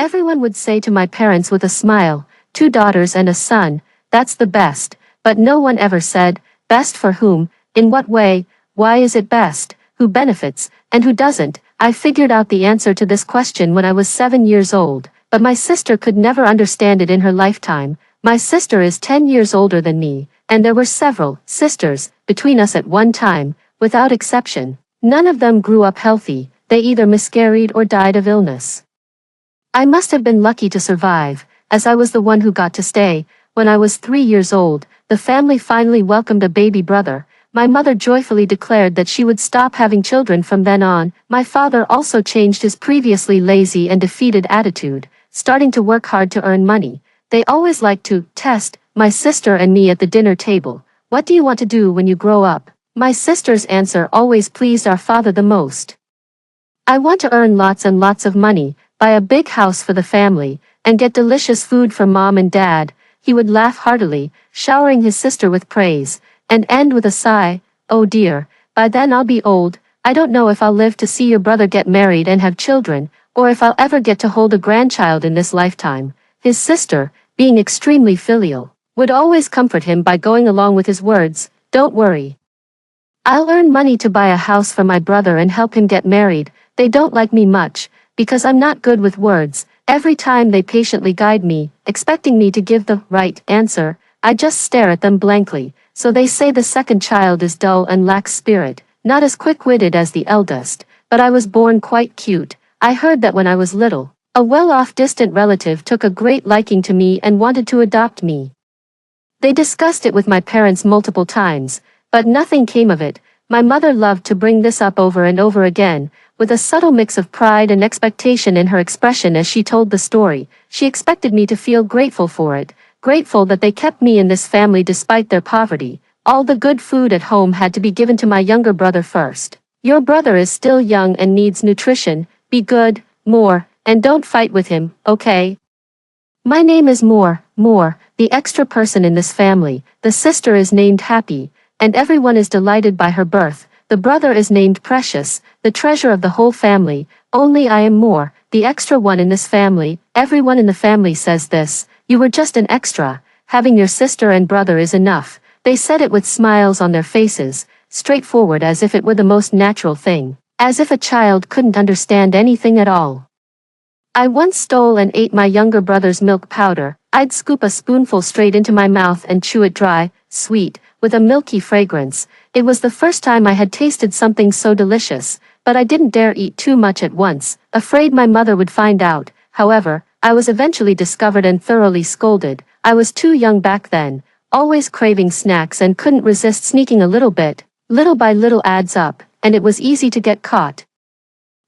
Everyone would say to my parents with a smile, 2 daughters and a son, that's the best, but no one ever said, best for whom, in what way, why is it best, who benefits, and who doesn't. I figured out the answer to this question when I was 7 years old, but my sister could never understand it in her lifetime. My sister is 10 years older than me, and there were several sisters between us at one time, without exception. None of them grew up healthy, they either miscarried or died of illness. I must have been lucky to survive, as I was the one who got to stay. When I was 3 years old, the family finally welcomed a baby brother. My mother joyfully declared that she would stop having children from then on. My father also changed his previously lazy and defeated attitude, starting to work hard to earn money. They always liked to test my sister and me at the dinner table. What do you want to do when you grow up? My sister's answer always pleased our father the most. I want to earn lots and lots of money, buy a big house for the family, and get delicious food for mom and dad. He would laugh heartily, showering his sister with praise, and end with a sigh, oh dear, by then I'll be old. I don't know if I'll live to see your brother get married and have children, or if I'll ever get to hold a grandchild in this lifetime. His sister, being extremely filial, would always comfort him by going along with his words, don't worry. I'll earn money to buy a house for my brother and help him get married. They don't like me much, because I'm not good with words. Every time they patiently guide me, expecting me to give the right answer, I just stare at them blankly. So they say the second child is dull and lacks spirit, not as quick-witted as the eldest, but I was born quite cute. I heard that when I was little, a well-off distant relative took a great liking to me and wanted to adopt me. They discussed it with my parents multiple times, but nothing came of it. My mother loved to bring this up over and over again, with a subtle mix of pride and expectation in her expression as she told the story. She expected me to feel grateful for it, grateful that they kept me in this family despite their poverty. All the good food at home had to be given to my younger brother first. Your brother is still young and needs nutrition. Be good, Moore, and don't fight with him, okay? My name is Moore, the extra person in this family. The sister is named Happy, and everyone is delighted by her birth. The brother is named Precious, the treasure of the whole family. Only I am Moore, the extra one in this family. Everyone in the family says this. You were just an extra. Having your sister and brother is enough. They said it with smiles on their faces, straightforward as if it were the most natural thing, as if a child couldn't understand anything at all. I once stole and ate my younger brother's milk powder. I'd scoop a spoonful straight into my mouth and chew it dry, sweet, with a milky fragrance. It was the first time I had tasted something so delicious, but I didn't dare eat too much at once, afraid my mother would find out. However, I was eventually discovered and thoroughly scolded. I was too young back then, always craving snacks and couldn't resist sneaking a little bit. Little by little adds up, and it was easy to get caught.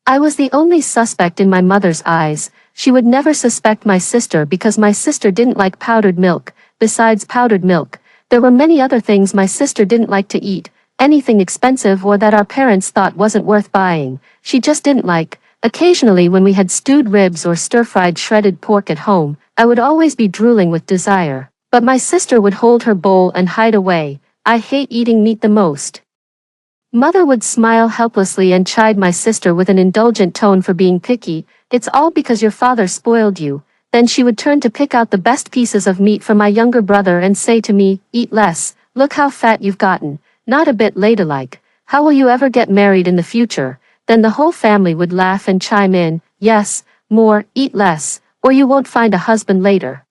I was the only suspect in my mother's eyes. She would never suspect my sister because my sister didn't like powdered milk. Besides powdered milk, there were many other things my sister didn't like to eat, anything expensive or that our parents thought wasn't worth buying. She just didn't like. Occasionally when we had stewed ribs or stir-fried shredded pork at home, I would always be drooling with desire. But my sister would hold her bowl and hide away. I hate eating meat the most. Mother would smile helplessly and chide my sister with an indulgent tone for being picky. It's all because your father spoiled you. Then she would turn to pick out the best pieces of meat for my younger brother and say to me, eat less, look how fat you've gotten. Not a bit ladylike. How will you ever get married in the future? Then the whole family would laugh and chime in, yes, Moore, eat less, or you won't find a husband later.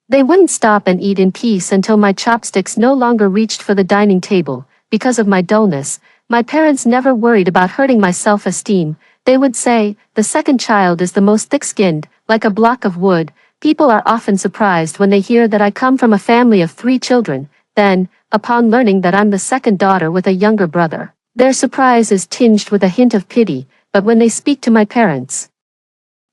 They wouldn't stop and eat in peace until my chopsticks no longer reached for the dining table. Because of my dullness, my parents never worried about hurting my self-esteem. They would say, the second child is the most thick-skinned, like a block of wood. People are often surprised when they hear that I come from a family of 3 children. Then, upon learning that I'm the second daughter with a younger brother, their surprise is tinged with a hint of pity. But when they speak to my parents,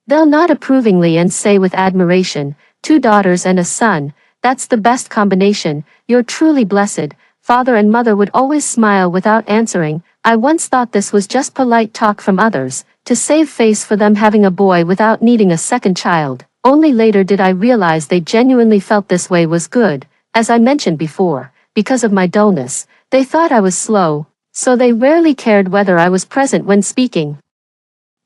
they'll nod approvingly and say with admiration, 2 daughters and a son, that's the best combination, you're truly blessed. Father and mother would always smile without answering. I once thought this was just polite talk from others, to save face for them having a boy without needing a second child. Only later did I realize they genuinely felt this way was good. As I mentioned before, because of my dullness, they thought I was slow, so they rarely cared whether I was present when speaking.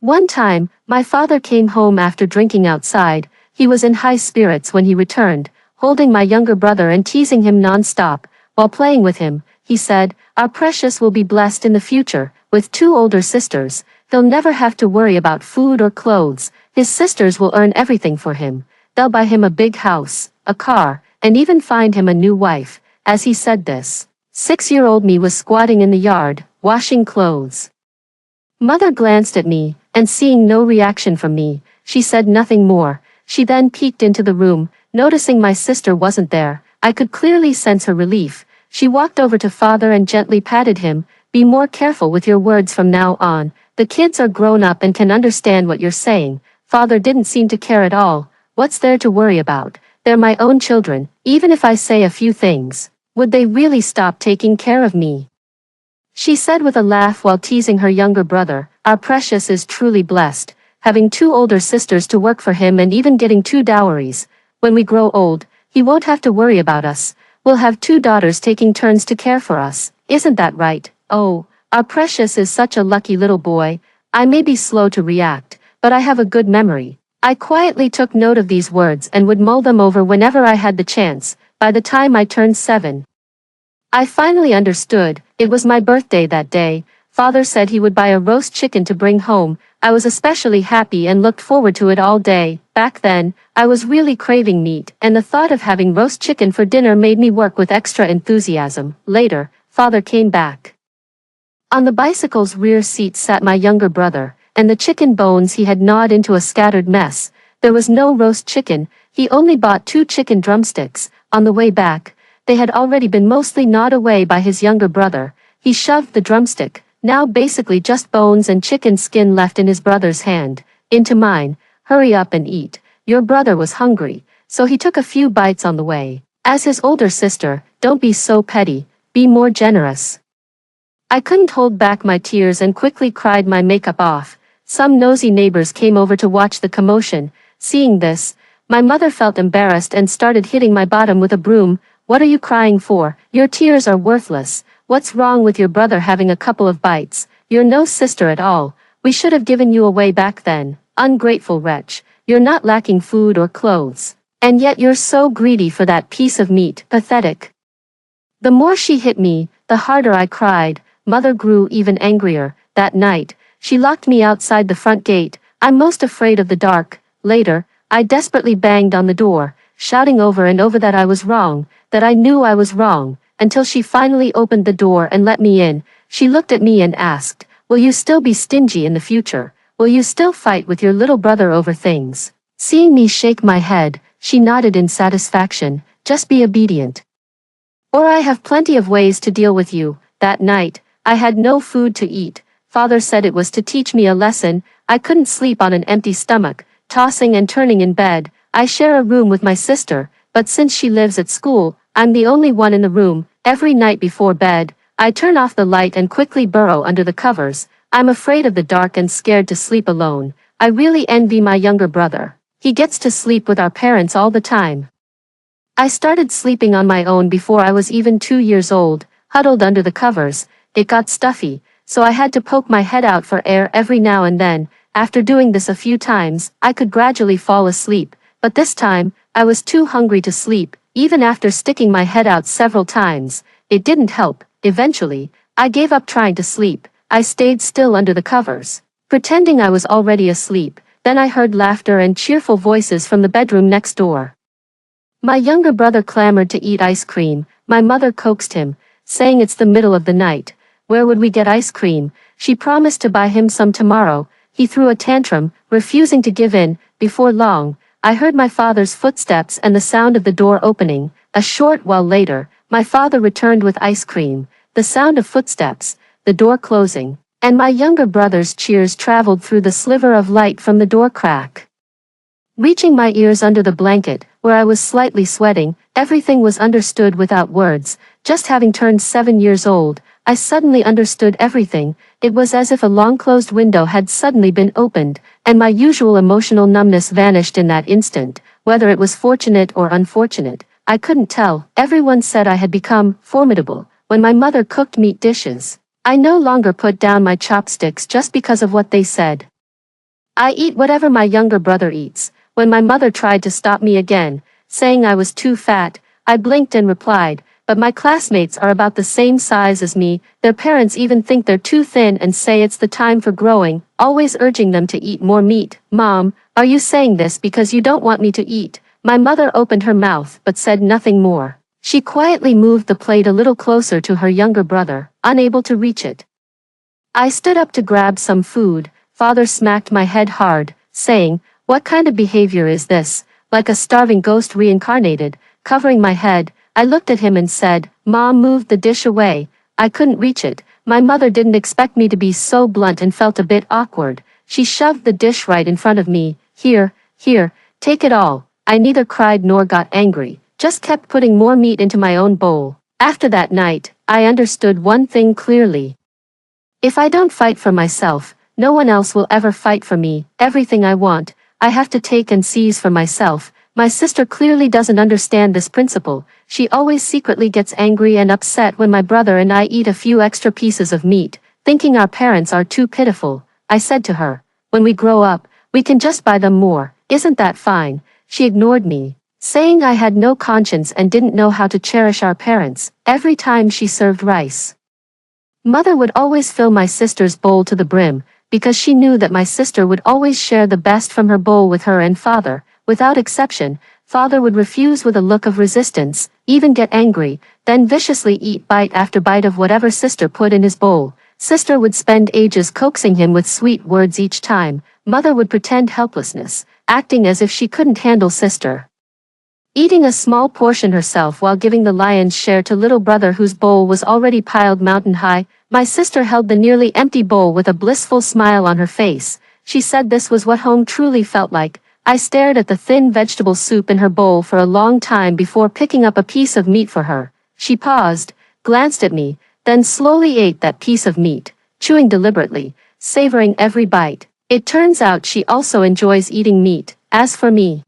One time, my father came home after drinking outside. He was in high spirits when he returned, holding my younger brother and teasing him non-stop. While playing with him, he said, "Our precious will be blessed in the future, with two older sisters. He'll never have to worry about food or clothes. His sisters will earn everything for him. They'll buy him a big house, a car, and even find him a new wife." As he said this, 6-year-old me was squatting in the yard, washing clothes. Mother glanced at me, and seeing no reaction from me, she said nothing more. She then peeked into the room, noticing my sister wasn't there. I could clearly sense her relief. She walked over to father and gently patted him. "Be more careful with your words from now on. The kids are grown up and can understand what you're saying." Father didn't seem to care at all. "What's there to worry about? They're my own children. Even if I say a few things, would they really stop taking care of me?" She said with a laugh while teasing her younger brother. "Our precious is truly blessed, having two older sisters to work for him and even getting two dowries. When we grow old, he won't have to worry about us. We'll have two daughters taking turns to care for us. Isn't that right? Oh, our precious is such a lucky little boy." I may be slow to react, but I have a good memory. I quietly took note of these words and would mull them over whenever I had the chance. By the time I turned 7, I finally understood. It was my birthday that day. Father said he would buy a roast chicken to bring home. I was especially happy and looked forward to it all day. Back then, I was really craving meat, and the thought of having roast chicken for dinner made me work with extra enthusiasm. Later, father came back. On the bicycle's rear seat sat my younger brother, and the chicken bones he had gnawed into a scattered mess. There was no roast chicken. He only bought 2 chicken drumsticks. On the way back, they had already been mostly gnawed away by his younger brother. He shoved the drumstick, now basically just bones and chicken skin left in his brother's hand, into mine. "Hurry up and eat. Your brother was hungry." So he took a few bites on the way. As his older sister, "Don't be so petty, be more generous." I couldn't hold back my tears and quickly cried my makeup off. Some nosy neighbors came over to watch the commotion. Seeing this, my mother felt embarrassed and started hitting my bottom with a broom. "What are you crying for? Your tears are worthless. What's wrong with your brother having a couple of bites? You're no sister at all. We should have given you away back then. Ungrateful wretch. You're not lacking food or clothes. And yet you're so greedy for that piece of meat. Pathetic." The more she hit me, the harder I cried. Mother grew even angrier. That night, she locked me outside the front gate. I'm most afraid of the dark. Later, I desperately banged on the door, shouting over and over that I was wrong, that I knew I was wrong, until she finally opened the door and let me in. She looked at me and asked, "Will you still be stingy in the future? Will you still fight with your little brother over things?" Seeing me shake my head, she nodded in satisfaction. "Just be obedient, or I have plenty of ways to deal with you." That night, I had no food to eat. Father said it was to teach me a lesson. I couldn't sleep on an empty stomach, tossing and turning in bed. I share a room with my sister, but since she lives at school, I'm the only one in the room. Every night before bed, I turn off the light and quickly burrow under the covers. I'm afraid of the dark and scared to sleep alone. I really envy my younger brother. He gets to sleep with our parents all the time. I started sleeping on my own before I was even 2 years old, huddled under the covers. It got stuffy, so I had to poke my head out for air every now and then. After doing this a few times, I could gradually fall asleep, but this time, I was too hungry to sleep. Even after sticking my head out several times, it didn't help. Eventually, I gave up trying to sleep. I stayed still under the covers, pretending I was already asleep. Then I heard laughter and cheerful voices from the bedroom next door. My younger brother clamored to eat ice cream. My mother coaxed him, saying it's the middle of the night. Where would we get ice cream? She promised to buy him some tomorrow. He threw a tantrum, refusing to give in. Before long, I heard my father's footsteps and the sound of the door opening. A short while later, my father returned with ice cream. The sound of footsteps, the door closing, and my younger brother's cheers traveled through the sliver of light from the door crack, reaching my ears under the blanket, where I was slightly sweating. Everything was understood without words. Just having turned 7 years old, I suddenly understood everything. It was as if a long-closed window had suddenly been opened, and my usual emotional numbness vanished in that instant. Whether it was fortunate or unfortunate, I couldn't tell. Everyone said I had become formidable when my mother cooked meat dishes. I no longer put down my chopsticks just because of what they said. I eat whatever my younger brother eats. When my mother tried to stop me again, saying I was too fat, I blinked and replied, but my classmates are about the same size as me, their parents even think they're too thin and say it's the time for growing, always urging them to eat more meat. Mom, are you saying this because you don't want me to eat? My mother opened her mouth but said nothing more. She quietly moved the plate a little closer to her younger brother, unable to reach it. I stood up to grab some food. Father smacked my head hard, saying, "What kind of behavior is this?" Like a starving ghost reincarnated, covering my head. I looked at him and said, "Mom moved the dish away." I couldn't reach it. My mother didn't expect me to be so blunt and felt a bit awkward. She shoved the dish right in front of me. Here, take it all." I neither cried nor got angry, just kept putting more meat into my own bowl. After that night, I understood one thing clearly. If I don't fight for myself, no one else will ever fight for me. Everything I want, I have to take and seize for myself. My sister clearly doesn't understand this principle. She always secretly gets angry and upset when my brother and I eat a few extra pieces of meat, thinking our parents are too pitiful. I said to her, "When we grow up, we can just buy them more. Isn't that fine?" She ignored me, saying I had no conscience and didn't know how to cherish our parents. Every time she served rice, Mother would always fill my sister's bowl to the brim, because she knew that my sister would always share the best from her bowl with her and father. Without exception, father would refuse with a look of resistance, even get angry, then viciously eat bite after bite of whatever sister put in his bowl. Sister would spend ages coaxing him with sweet words each time. Mother would pretend helplessness, acting as if she couldn't handle sister, eating a small portion herself while giving the lion's share to little brother whose bowl was already piled mountain high. My sister held the nearly empty bowl with a blissful smile on her face. She said this was what home truly felt like. I stared at the thin vegetable soup in her bowl for a long time before picking up a piece of meat for her. She paused, glanced at me, then slowly ate that piece of meat, chewing deliberately, savoring every bite. It turns out she also enjoys eating meat. As for me,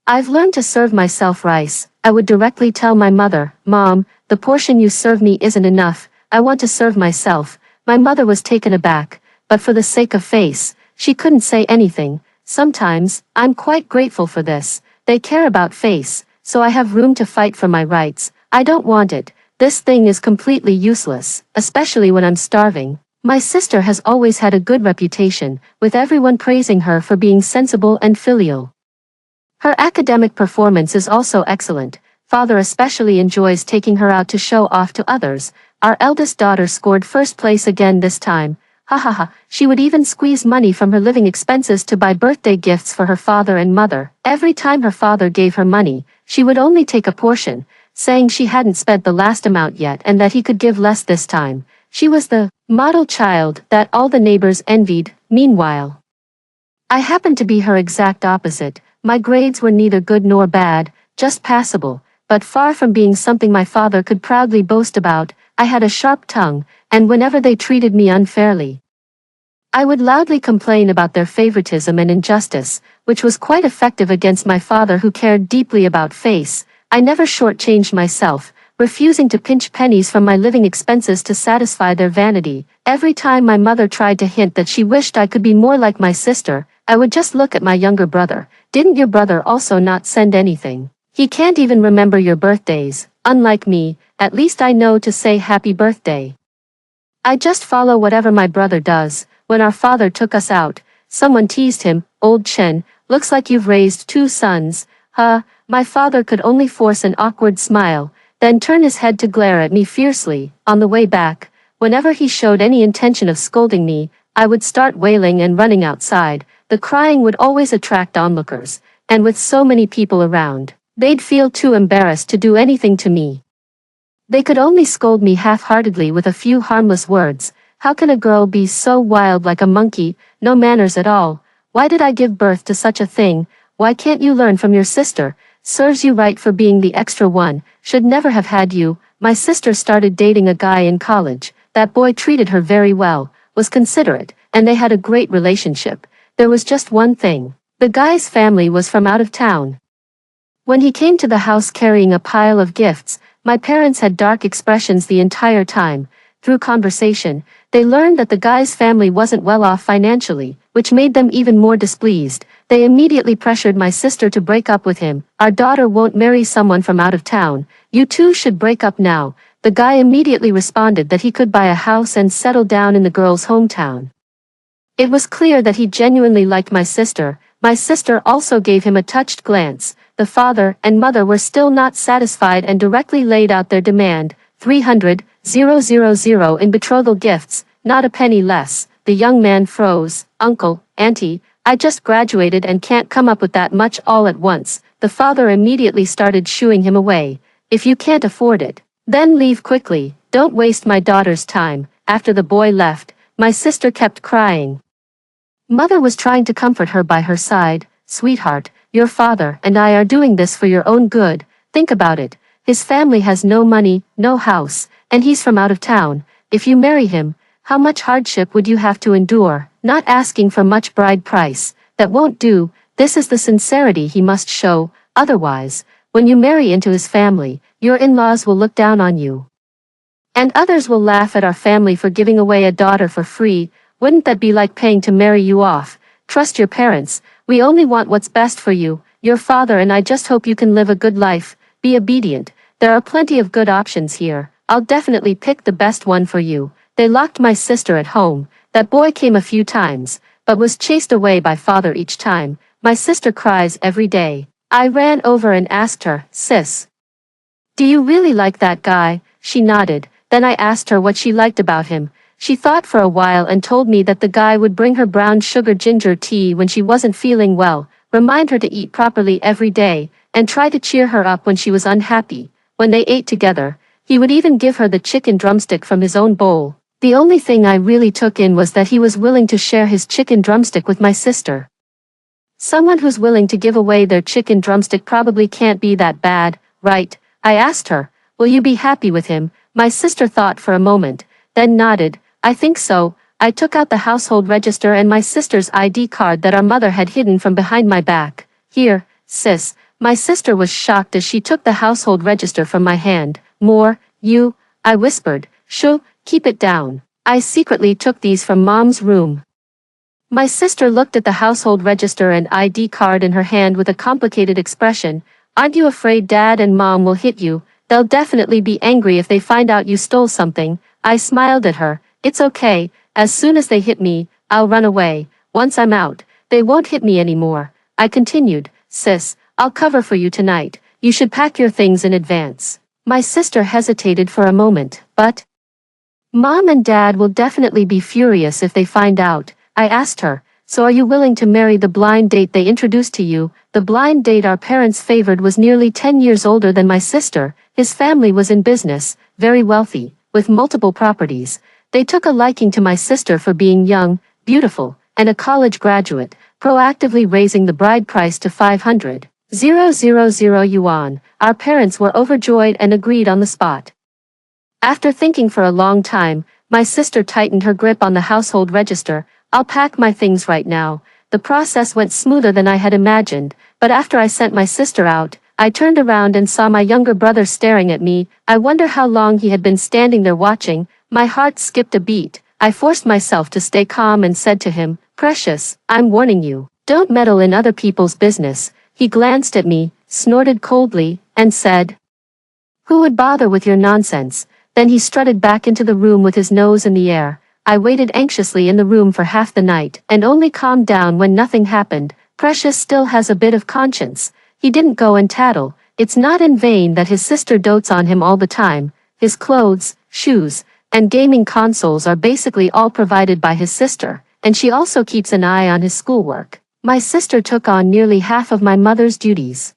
I've learned to serve myself rice. I would directly tell my mother, "Mom, the portion you serve me isn't enough. I want to serve myself." My mother was taken aback, but for the sake of face, she couldn't say anything. Sometimes, I'm quite grateful for this. They care about face, so I have room to fight for my rights. I don't want it. This thing is completely useless, especially when I'm starving. My sister has always had a good reputation, with everyone praising her for being sensible and filial. Her academic performance is also excellent. Father especially enjoys taking her out to show off to others. Our eldest daughter scored first place again this time. Ha ha ha. She would even squeeze money from her living expenses to buy birthday gifts for her father and mother. Every time her father gave her money, she would only take a portion, saying she hadn't spent the last amount yet and that he could give less this time. She was the model child that all the neighbors envied. Meanwhile, I happened to be her exact opposite. My grades were neither good nor bad, just passable, but far from being something my father could proudly boast about. I had a sharp tongue, and whenever they treated me unfairly, I would loudly complain about their favoritism and injustice, which was quite effective against my father who cared deeply about face. I never shortchanged myself, refusing to pinch pennies from my living expenses to satisfy their vanity. Every time my mother tried to hint that she wished I could be more like my sister, I would just look at my younger brother. "Didn't your brother also not send anything? He can't even remember your birthdays. Unlike me, at least I know to say happy birthday. I just follow whatever my brother does." When our father took us out, someone teased him, "Old Chen, looks like you've raised two sons." My father could only force an awkward smile, then turn his head to glare at me fiercely. On the way back, whenever he showed any intention of scolding me, I would start wailing and running outside. The crying would always attract onlookers, and with so many people around, they'd feel too embarrassed to do anything to me. They could only scold me half-heartedly with a few harmless words. How can a girl be so wild like a monkey? No manners at all. Why did I give birth to such a thing? Why can't you learn from your sister? Serves you right for being the extra one. Should never have had you. My sister started dating a guy in college. That boy treated her very well, was considerate, and they had a great relationship. There was just one thing. The guy's family was from out of town. When he came to the house carrying a pile of gifts, my parents had dark expressions the entire time. Through conversation, they learned that the guy's family wasn't well off financially, which made them even more displeased. They immediately pressured my sister to break up with him. Our daughter won't marry someone from out of town. You two should break up now. The guy immediately responded that he could buy a house and settle down in the girl's hometown. It was clear that he genuinely liked my sister. My sister also gave him a touched glance. The father and mother were still not satisfied and directly laid out their demand, 300,000 in betrothal gifts, not a penny less. The young man froze. Uncle, auntie, I just graduated and can't come up with that much all at once. The father immediately started shooing him away. If you can't afford it, then leave quickly. Don't waste my daughter's time. After the boy left, my sister kept crying. Mother was trying to comfort her by her side. Sweetheart, your father and I are doing this for your own good. Think about it. His family has no money, no house, and he's from out of town. If you marry him, how much hardship would you have to endure? Not asking for much bride price. That won't do. This is the sincerity he must show. Otherwise, when you marry into his family, your in-laws will look down on you. And others will laugh at our family for giving away a daughter for free. Wouldn't that be like paying to marry you off? Trust your parents. We only want what's best for you. Your father and I just hope you can live a good life. Be obedient. There are plenty of good options here. I'll definitely pick the best one for you. They locked my sister at home. That boy came a few times, but was chased away by father each time. My sister cries every day. I ran over and asked her, Sis, do you really like that guy? She nodded. Then I asked her what she liked about him. She thought for a while and told me that the guy would bring her brown sugar ginger tea when she wasn't feeling well, remind her to eat properly every day, and try to cheer her up when she was unhappy. When they ate together, he would even give her the chicken drumstick from his own bowl. The only thing I really took in was that he was willing to share his chicken drumstick with my sister. Someone who's willing to give away their chicken drumstick probably can't be that bad, right? I asked her, will you be happy with him? My sister thought for a moment, then nodded. I think so. I took out the household register and my sister's ID card that our mother had hidden from behind my back. Here, sis. My sister was shocked as she took the household register from my hand. More, you, I whispered. Shoo, keep it down. I secretly took these from Mom's room. My sister looked at the household register and ID card in her hand with a complicated expression. Aren't you afraid Dad and Mom will hit you? They'll definitely be angry if they find out you stole something. I smiled at her. It's okay. As soon as they hit me, I'll run away. Once I'm out, they won't hit me anymore. I continued. Sis, I'll cover for you tonight. You should pack your things in advance. My sister hesitated for a moment, but Mom and Dad will definitely be furious if they find out. I asked her, so are you willing to marry the blind date they introduced to you? The blind date our parents favored was nearly 10 years older than my sister. His family was in business, very wealthy, with multiple properties. They took a liking to my sister for being young, beautiful, and a college graduate, proactively raising the bride price to 500,000 yuan. Our parents were overjoyed and agreed on the spot. After thinking for a long time, my sister tightened her grip on the household register. I'll pack my things right now. The process went smoother than I had imagined, but after I sent my sister out, I turned around and saw my younger brother staring at me. I wonder how long he had been standing there watching. My heart skipped a beat. I forced myself to stay calm and said to him, Precious, I'm warning you. Don't meddle in other people's business. He glanced at me, snorted coldly, and said, Who would bother with your nonsense? Then he strutted back into the room with his nose in the air. I waited anxiously in the room for half the night and only calmed down when nothing happened. Precious still has a bit of conscience. He didn't go and tattle. It's not in vain that his sister dotes on him all the time. His clothes, shoes, and gaming consoles are basically all provided by his sister, and she also keeps an eye on his schoolwork. My sister took on nearly half of my mother's duties.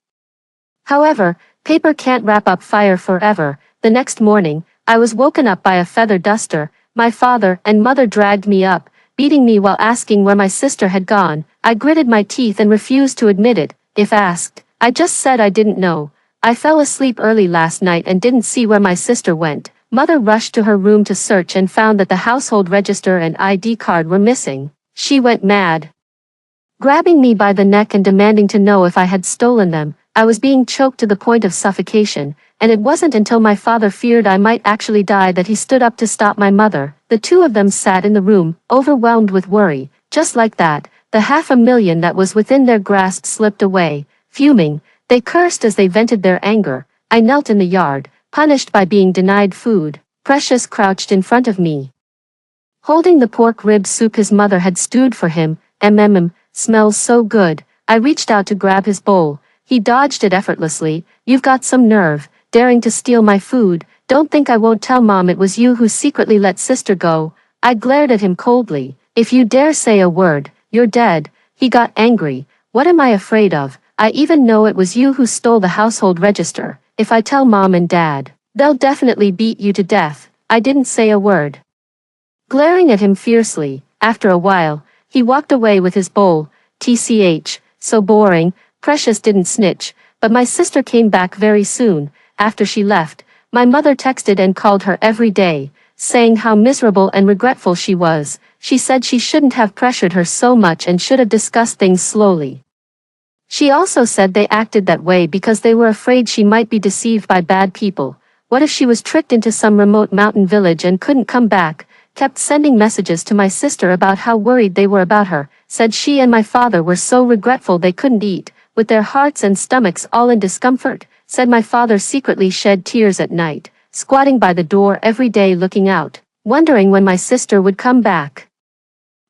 However, paper can't wrap up fire forever. The next morning, I was woken up by a feather duster. My father and mother dragged me up, beating me while asking where my sister had gone. I gritted my teeth and refused to admit it. If asked, I just said I didn't know. I fell asleep early last night and didn't see where my sister went. Mother rushed to her room to search and found that the household register and ID card were missing. She went mad, grabbing me by the neck and demanding to know if I had stolen them. I was being choked to the point of suffocation, and it wasn't until my father feared I might actually die that he stood up to stop my mother. The two of them sat in the room, overwhelmed with worry. Just like that, the $500,000 that was within their grasp slipped away. Fuming, they cursed as they vented their anger. I knelt in the yard, punished by being denied food. Precious crouched in front of me, holding the pork rib soup his mother had stewed for him. Smells so good. I reached out to grab his bowl. He dodged it effortlessly. You've got some nerve, daring to steal my food. Don't think I won't tell Mom it was you who secretly let sister go. I glared at him coldly. If you dare say a word, you're dead. He got angry. What am I afraid of? I even know it was you who stole the household register. If I tell Mom and Dad, they'll definitely beat you to death. I didn't say a word, glaring at him fiercely. After a while, he walked away with his bowl. So boring. Precious didn't snitch, but my sister came back very soon. After she left, my mother texted and called her every day, saying how miserable and regretful she was. She said she shouldn't have pressured her so much and should have discussed things slowly. She also said they acted that way because they were afraid she might be deceived by bad people. What if she was tricked into some remote mountain village and couldn't come back? Kept sending messages to my sister about how worried they were about her, said she and my father were so regretful they couldn't eat, with their hearts and stomachs all in discomfort, said my father secretly shed tears at night, squatting by the door every day looking out, wondering when my sister would come back.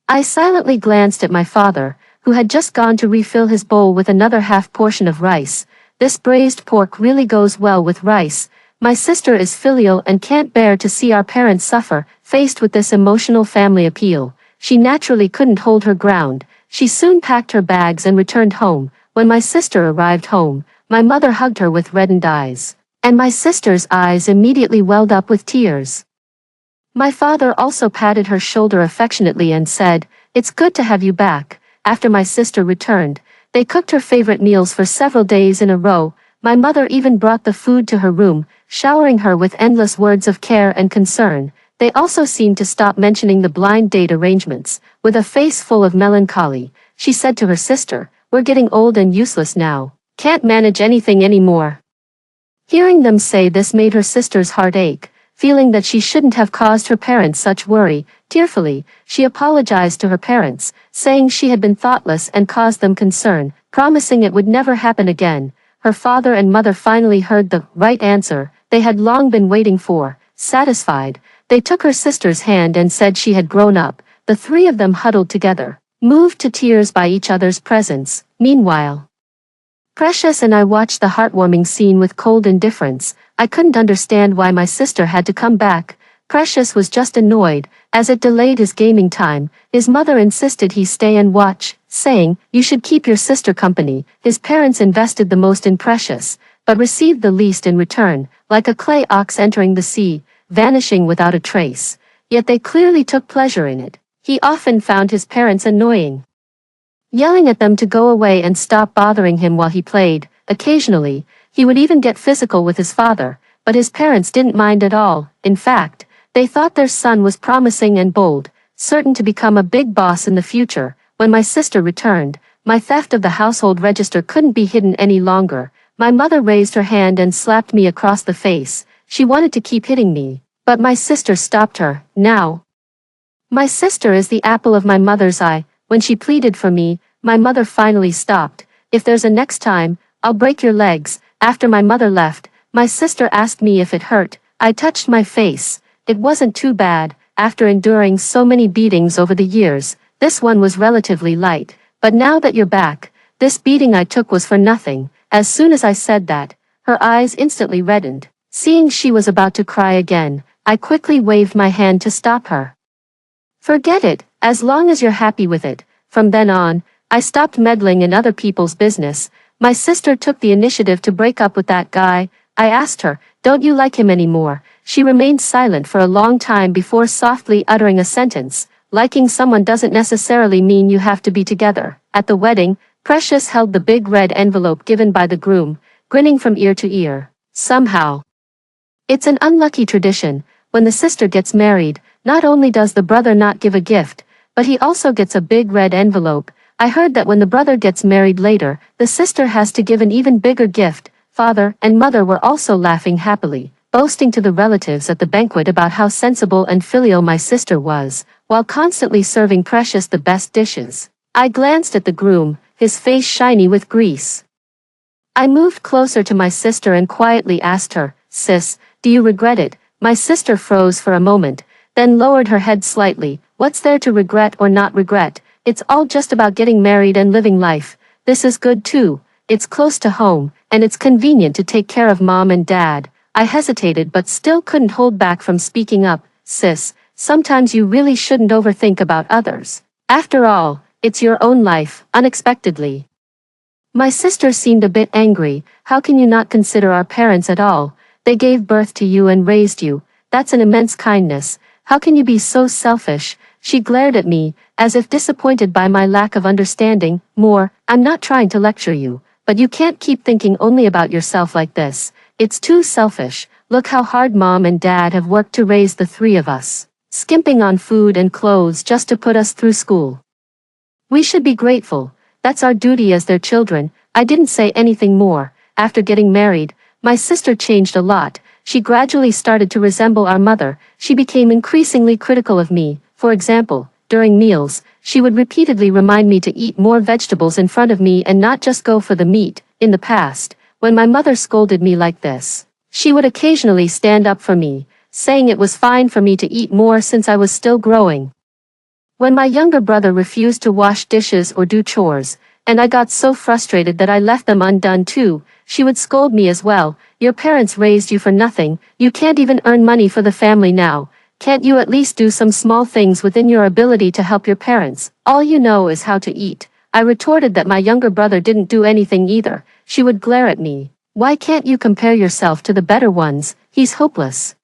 I silently glanced at my father, who had just gone to refill his bowl with another half portion of rice. This braised pork really goes well with rice. My sister is filial and can't bear to see our parents suffer. Faced with this emotional family appeal, she naturally couldn't hold her ground. She soon packed her bags and returned home. When my sister arrived home, my mother hugged her with reddened eyes, and my sister's eyes immediately welled up with tears. My father also patted her shoulder affectionately and said, "It's good to have you back." After my sister returned, they cooked her favorite meals for several days in a row. My mother even brought the food to her room, showering her with endless words of care and concern. They also seemed to stop mentioning the blind date arrangements. With a face full of melancholy, she said to her sister, "We're getting old and useless now. Can't manage anything anymore." Hearing them say this made her sister's heart ache. Feeling that she shouldn't have caused her parents such worry, tearfully, she apologized to her parents, saying she had been thoughtless and caused them concern, promising it would never happen again. Her father and mother finally heard the right answer they had long been waiting for. Satisfied, they took her sister's hand and said she had grown up. The three of them huddled together, moved to tears by each other's presence. Meanwhile, Precious and I watched the heartwarming scene with cold indifference. I couldn't understand why my sister had to come back. Precious was just annoyed, as it delayed his gaming time. His mother insisted he stay and watch, saying, "You should keep your sister company." His parents invested the most in Precious, but received the least in return, like a clay ox entering the sea, vanishing without a trace. Yet they clearly took pleasure in it. He often found his parents annoying, yelling at them to go away and stop bothering him while he played. Occasionally, he would even get physical with his father, but his parents didn't mind at all. In fact, they thought their son was promising and bold, certain to become a big boss in the future. When my sister returned, my theft of the household register couldn't be hidden any longer. My mother raised her hand and slapped me across the face. She wanted to keep hitting me, but my sister stopped her. Now, my sister is the apple of my mother's eye. When she pleaded for me, my mother finally stopped. "If there's a next time, I'll break your legs." After my mother left, my sister asked me if it hurt. I touched my face. It wasn't too bad. After enduring so many beatings over the years, this one was relatively light. But now that you're back, this beating I took was for nothing. As soon as I said that, her eyes instantly reddened. Seeing she was about to cry again, I quickly waved my hand to stop her. "Forget it, as long as you're happy with it." From then on, I stopped meddling in other people's business. My sister took the initiative to break up with that guy. I asked her, "Don't you like him anymore?" She remained silent for a long time before softly uttering a sentence. "Liking someone doesn't necessarily mean you have to be together." At the wedding, Precious held the big red envelope given by the groom, grinning from ear to ear. Somehow, it's an unlucky tradition. When the sister gets married, not only does the brother not give a gift, but he also gets a big red envelope. I heard that when the brother gets married later, the sister has to give an even bigger gift. Father and mother were also laughing happily. boasting to the relatives at the banquet about how sensible and filial my sister was, while constantly serving Precious the best dishes. I glanced at the groom, his face shiny with grease. I moved closer to my sister and quietly asked her, "Sis, do you regret it?" My sister froze for a moment, then lowered her head slightly. "What's there to regret or not regret? It's all just about getting married and living life. This is good too. It's close to home, and it's convenient to take care of mom and dad." I hesitated but still couldn't hold back from speaking up. "Sis, sometimes you really shouldn't overthink about others. After all, it's your own life." Unexpectedly, my sister seemed a bit angry. "How can you not consider our parents at all? They gave birth to you and raised you. That's an immense kindness. How can you be so selfish?" She glared at me, as if disappointed by my lack of understanding. "More, I'm not trying to lecture you, but you can't keep thinking only about yourself like this. It's too selfish. Look how hard mom and dad have worked to raise the three of us, skimping on food and clothes just to put us through school. We should be grateful. That's our duty as their children." I didn't say anything more. After getting married, my sister changed a lot. She gradually started to resemble our mother. She became increasingly critical of me. For example, during meals, she would repeatedly remind me to eat more vegetables in front of me and not just go for the meat. In the past, when my mother scolded me like this, she would occasionally stand up for me, saying it was fine for me to eat more since I was still growing. When my younger brother refused to wash dishes or do chores, and I got so frustrated that I left them undone too, she would scold me as well. "Your parents raised you for nothing. You can't even earn money for the family now. Can't you at least do some small things within your ability to help your parents? All you know is how to eat." I retorted that my younger brother didn't do anything either. She would glare at me. "Why can't you compare yourself to the better ones? He's hopeless.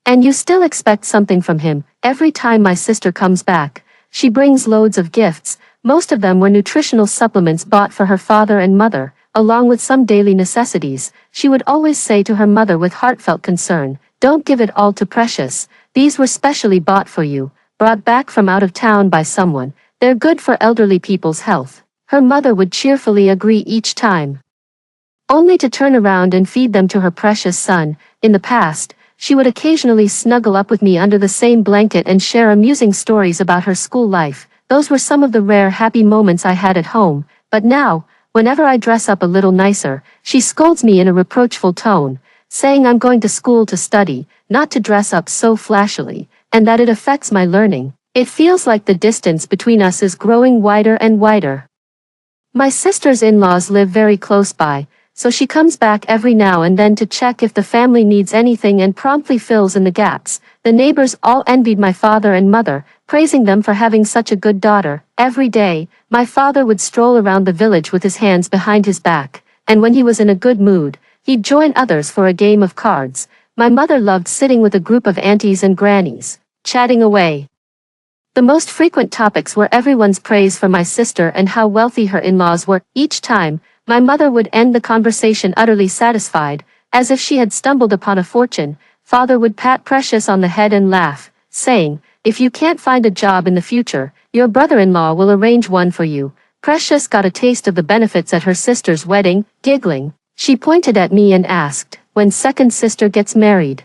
And you still expect something from him." Every time my sister comes back, she brings loads of gifts. Most of them were nutritional supplements bought for her father and mother, along with some daily necessities. She would always say to her mother with heartfelt concern, "Don't give it all to Precious. These were specially bought for you, brought back from out of town by someone. They're good for elderly people's health." Her mother would cheerfully agree each time, only to turn around and feed them to her precious son. In the past, she would occasionally snuggle up with me under the same blanket and share amusing stories about her school life. Those were some of the rare happy moments I had at home. But now, whenever I dress up a little nicer, she scolds me in a reproachful tone, saying I'm going to school to study, not to dress up so flashily, and that it affects my learning. It feels like the distance between us is growing wider and wider. My sister's in-laws live very close by, so she comes back every now and then to check if the family needs anything and promptly fills in the gaps. The neighbors all envied my father and mother, praising them for having such a good daughter. Every day, my father would stroll around the village with his hands behind his back, and when he was in a good mood, he'd join others for a game of cards. My mother loved sitting with a group of aunties and grannies, chatting away. The most frequent topics were everyone's praise for my sister and how wealthy her in-laws were. Each time, my mother would end the conversation utterly satisfied, as if she had stumbled upon a fortune. Father would pat Precious on the head and laugh, saying, "If you can't find a job in the future, your brother-in-law will arrange one for you." Precious got a taste of the benefits at her sister's wedding. Giggling, she pointed at me and asked, "When second sister gets married,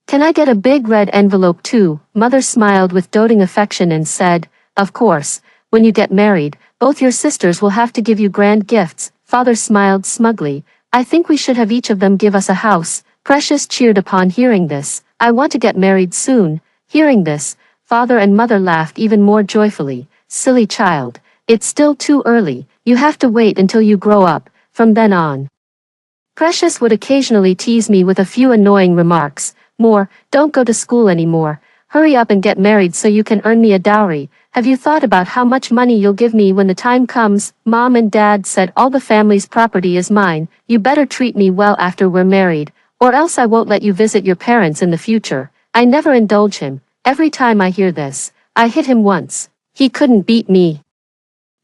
can I get a big red envelope too?" Mother smiled with doting affection and said, "Of course, when you get married, both your sisters will have to give you grand gifts." Father smiled smugly. "I think we should have each of them give us a house." Precious cheered upon hearing this. "I want to get married soon." Hearing this, father and mother laughed even more joyfully. "Silly child, it's still too early. You have to wait until you grow up." From then on, Precious would occasionally tease me with a few annoying remarks. More, "Don't go to school anymore. Hurry up and get married so you can earn me a dowry. Have you thought about how much money you'll give me when the time comes?" Mom and Dad said all the family's property is mine. "You better treat me well after we're married, or else I won't let you visit your parents in the future." I never indulge him. Every time I hear this, I hit him once. He couldn't beat me,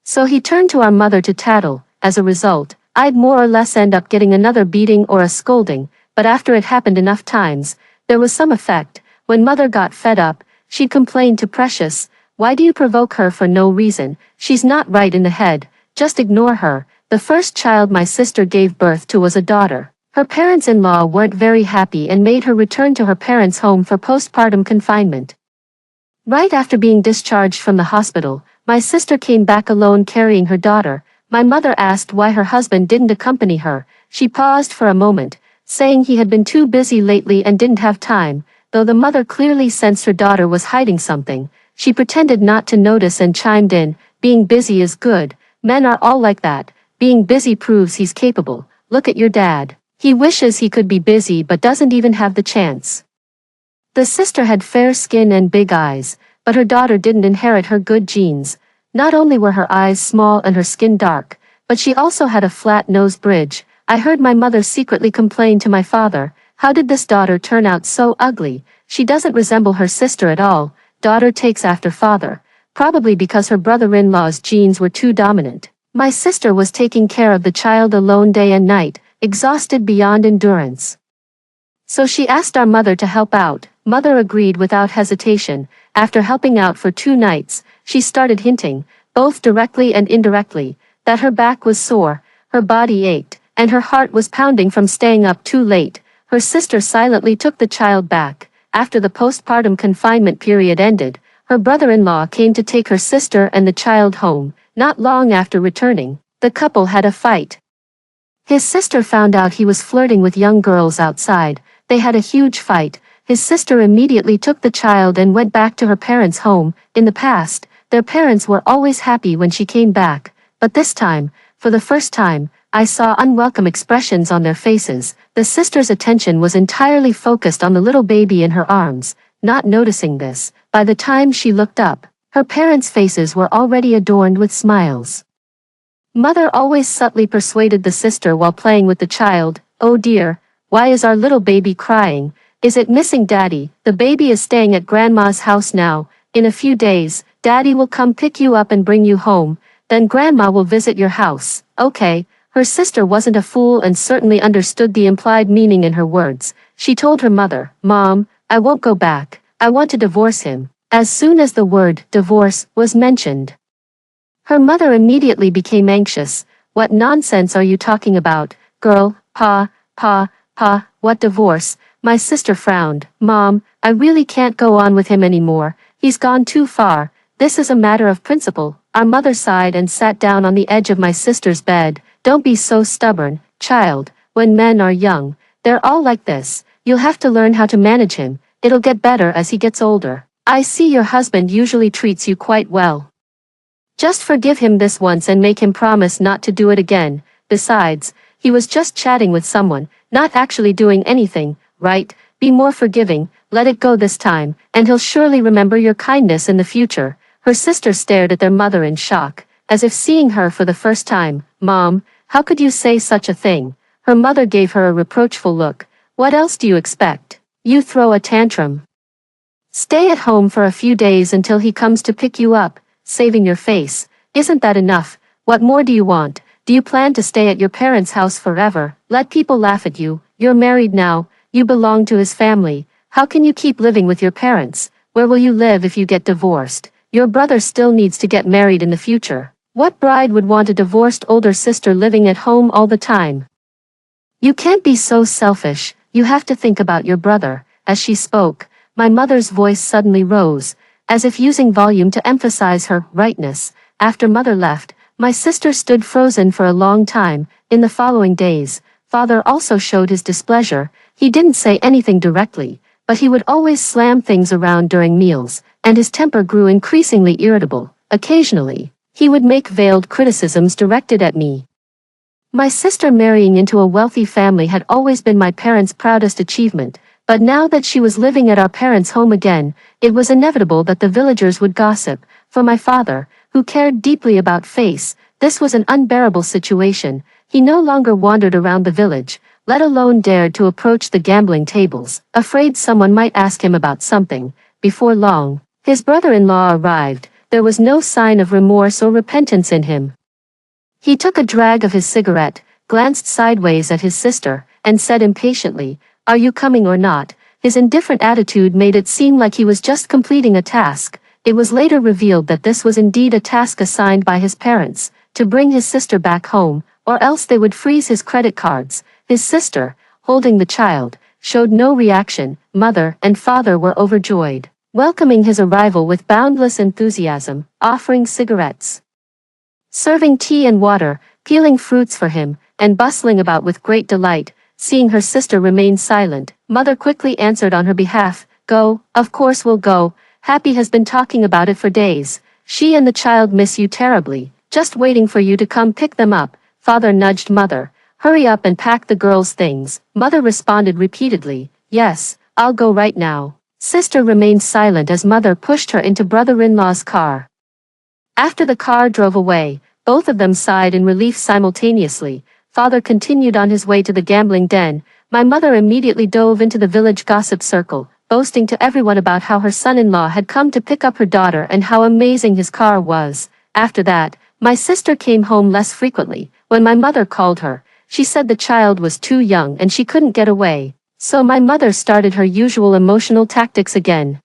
so he turned to our mother to tattle. As a result, I'd more or less end up getting another beating or a scolding, but after it happened enough times, there was some effect. When mother got fed up, she'd complain to Precious, "Why do you provoke her for no reason? She's not right in the head. Just ignore her." The first child my sister gave birth to was a daughter. Her parents-in-law weren't very happy and made her return to her parents' home for postpartum confinement. Right after being discharged from the hospital, my sister came back alone carrying her daughter. My mother asked why her husband didn't accompany her. She paused for a moment, saying he had been too busy lately and didn't have time. Though the mother clearly sensed her daughter was hiding something, she pretended not to notice and chimed in, "Being busy is good. Men are all like that. Being busy proves he's capable. Look at your dad. He wishes he could be busy but doesn't even have the chance." The sister had fair skin and big eyes, but her daughter didn't inherit her good genes. Not only were her eyes small and her skin dark, but she also had a flat nose bridge. I heard my mother secretly complain to my father, "How did this daughter turn out so ugly? She doesn't resemble her sister at all." Daughter takes after father, probably because her brother-in-law's genes were too dominant. My sister was taking care of the child alone day and night, exhausted beyond endurance. So she asked our mother to help out. Mother agreed without hesitation. After helping out for 2 nights, she started hinting, both directly and indirectly, that her back was sore, her body ached, and her heart was pounding from staying up too late. Her sister silently took the child back. After the postpartum confinement period ended, her brother-in-law came to take her sister and the child home. Not long after returning, the couple had a fight. His sister found out he was flirting with young girls outside. They had a huge fight. His sister immediately took the child and went back to her parents' home. In the past, their parents were always happy when she came back, but this time, for the first time, I saw unwelcome expressions on their faces. The sister's attention was entirely focused on the little baby in her arms. Not noticing this, by the time she looked up, her parents' faces were already adorned with smiles. Mother always subtly persuaded the sister while playing with the child, "Oh dear, why is our little baby crying? Is it missing Daddy? The baby is staying at Grandma's house now. In a few days, Daddy will come pick you up and bring you home. Then Grandma will visit your house." Okay, her sister wasn't a fool and certainly understood the implied meaning in her words. She told her mother, "Mom, I won't go back. I want to divorce him." As soon as the word divorce was mentioned, her mother immediately became anxious. "What nonsense are you talking about, girl? Pa, what divorce?" My sister frowned. "Mom, I really can't go on with him anymore. He's gone too far. This is a matter of principle." Our mother sighed and sat down on the edge of my sister's bed. "Don't be so stubborn, child. When men are young, they're all like this. You'll have to learn how to manage him. It'll get better as he gets older. I see your husband usually treats you quite well. Just forgive him this once and make him promise not to do it again. Besides, he was just chatting with someone, not actually doing anything, right? Be more forgiving, let it go this time, and he'll surely remember your kindness in the future." Her sister stared at their mother in shock, as if seeing her for the first time. "Mom, how could you say such a thing?" Her mother gave her a reproachful look. "What else do you expect? You throw a tantrum. Stay at home for a few days until he comes to pick you up, saving your face. Isn't that enough? What more do you want? Do you plan to stay at your parents' house forever? Let people laugh at you. You're married now. You belong to his family. How can you keep living with your parents? Where will you live if you get divorced? Your brother still needs to get married in the future. What bride would want a divorced older sister living at home all the time? You can't be so selfish. You have to think about your brother." As she spoke, my mother's voice suddenly rose, as if using volume to emphasize her rightness. After mother left, my sister stood frozen for a long time. In the following days, father also showed his displeasure. He didn't say anything directly, but he would always slam things around during meals, and his temper grew increasingly irritable. Occasionally, he would make veiled criticisms directed at me. My sister marrying into a wealthy family had always been my parents' proudest achievement, but now that she was living at our parents' home again, it was inevitable that the villagers would gossip. For my father, who cared deeply about face, this was an unbearable situation. He no longer wandered around the village, let alone dared to approach the gambling tables, afraid someone might ask him about something. Before long, his brother-in-law arrived. There was no sign of remorse or repentance in him. He took a drag of his cigarette, glanced sideways at his sister, and said impatiently, "Are you coming or not?" His indifferent attitude made it seem like he was just completing a task. It was later revealed that this was indeed a task assigned by his parents, to bring his sister back home, or else they would freeze his credit cards. His sister, holding the child, showed no reaction. Mother and father were overjoyed, welcoming his arrival with boundless enthusiasm, offering cigarettes, serving tea and water, peeling fruits for him, and bustling about with great delight. Seeing her sister remain silent, Mother quickly answered on her behalf, "Go, of course we'll go. Happy has been talking about it for days. She and the child miss you terribly, just waiting for you to come pick them up." Father nudged Mother. "Hurry up and pack the girls' things." Mother responded repeatedly, "Yes, I'll go right now." Sister remained silent as Mother pushed her into brother-in-law's car. After the car drove away, both of them sighed in relief simultaneously. Father continued on his way to the gambling den. My mother immediately dove into the village gossip circle, boasting to everyone about how her son-in-law had come to pick up her daughter and how amazing his car was. After that, my sister came home less frequently. When my mother called her, she said the child was too young and she couldn't get away. So my mother started her usual emotional tactics again,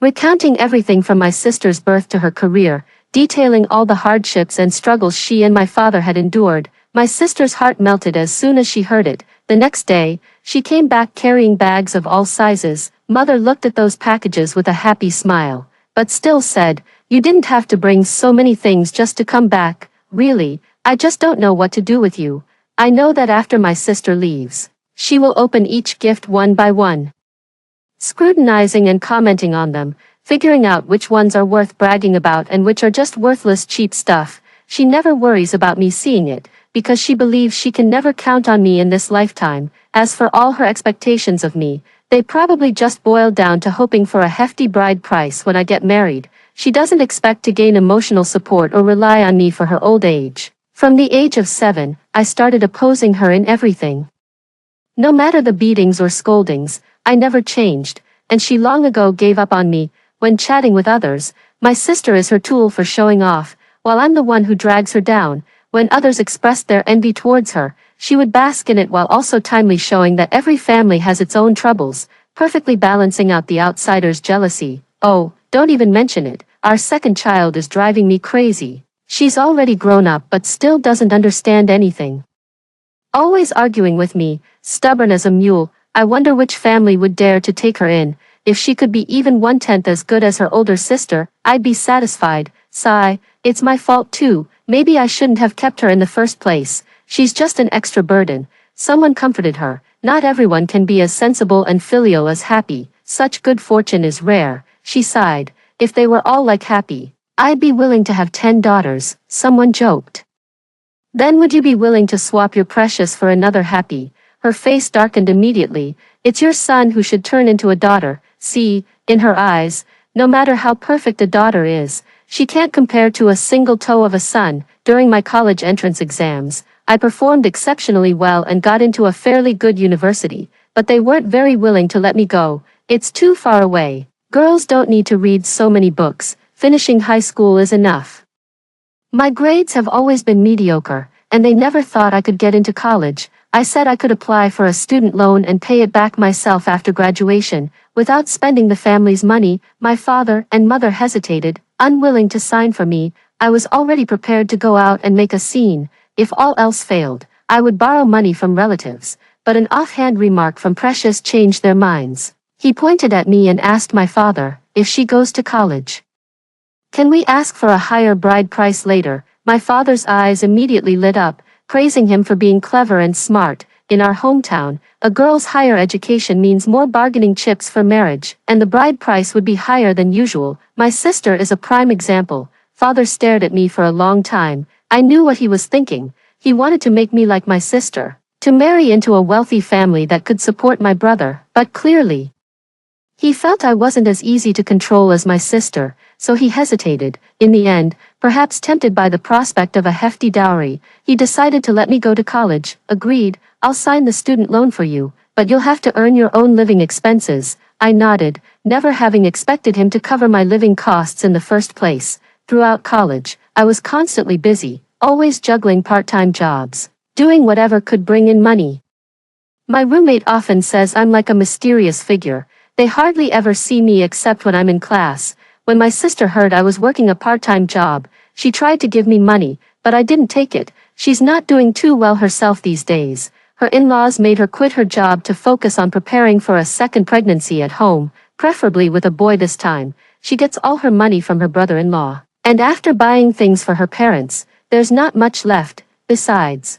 recounting everything from my sister's birth to her career, detailing all the hardships and struggles she and my father had endured. My sister's heart melted as soon as she heard it. The next day, she came back carrying bags of all sizes. Mother looked at those packages with a happy smile, but still said, "You didn't have to bring so many things just to come back. Really, I just don't know what to do with you. I know that after my sister leaves, she will open each gift one by one, scrutinizing and commenting on them, figuring out which ones are worth bragging about and which are just worthless cheap stuff. She never worries about me seeing it, because she believes she can never count on me in this lifetime. As for all her expectations of me, they probably just boil down to hoping for a hefty bride price when I get married. She doesn't expect to gain emotional support or rely on me for her old age." From the age of 7, I started opposing her in everything. No matter the beatings or scoldings, I never changed, and she long ago gave up on me. When chatting with others, my sister is her tool for showing off, while I'm the one who drags her down. When others expressed their envy towards her, she would bask in it while also timely showing that every family has its own troubles, perfectly balancing out the outsider's jealousy. "Oh, don't even mention it. Our second child is driving me crazy. She's already grown up but still doesn't understand anything. Always arguing with me, stubborn as a mule. I wonder which family would dare to take her in. If she could be even 1/10 as good as her older sister, I'd be satisfied." Sigh, "It's my fault too. Maybe I shouldn't have kept her in the first place. She's just an extra burden." Someone comforted her. "Not everyone can be as sensible and filial as Happy. Such good fortune is rare." She sighed. "If they were all like Happy, I'd be willing to have 10 daughters." Someone joked. "Then would you be willing to swap your precious for another Happy?" Her face darkened immediately. "It's your son who should turn into a daughter." See, in her eyes, no matter how perfect a daughter is, she can't compare to a single toe of a son. During my college entrance exams, I performed exceptionally well and got into a fairly good university, but they weren't very willing to let me go. "It's too far away. Girls don't need to read so many books. Finishing high school is enough." My grades have always been mediocre, and they never thought I could get into college. I said I could apply for a student loan and pay it back myself after graduation, without spending the family's money. My father and mother hesitated, unwilling to sign for me. I was already prepared to go out and make a scene. If all else failed, I would borrow money from relatives, but an offhand remark from Precious changed their minds. He pointed at me and asked my father, "If she goes to college, can we ask for a higher bride price later?" My father's eyes immediately lit up, praising him for being clever and smart. In our hometown, a girl's higher education means more bargaining chips for marriage, and the bride price would be higher than usual. My sister is a prime example. Father stared at me for a long time. I knew what he was thinking. He wanted to make me like my sister, to marry into a wealthy family that could support my brother, but clearly, he felt I wasn't as easy to control as my sister, so he hesitated. In the end, perhaps tempted by the prospect of a hefty dowry, he decided to let me go to college. "Agreed, I'll sign the student loan for you, but you'll have to earn your own living expenses." I nodded, never having expected him to cover my living costs in the first place. Throughout college, I was constantly busy, always juggling part-time jobs, doing whatever could bring in money. My roommate often says I'm like a mysterious figure. They hardly ever see me except when I'm in class. When my sister heard I was working a part-time job, she tried to give me money, but I didn't take it. She's not doing too well herself these days. Her in-laws made her quit her job to focus on preparing for a second pregnancy at home, preferably with a boy this time. She gets all her money from her brother-in-law. And after buying things for her parents, there's not much left, besides.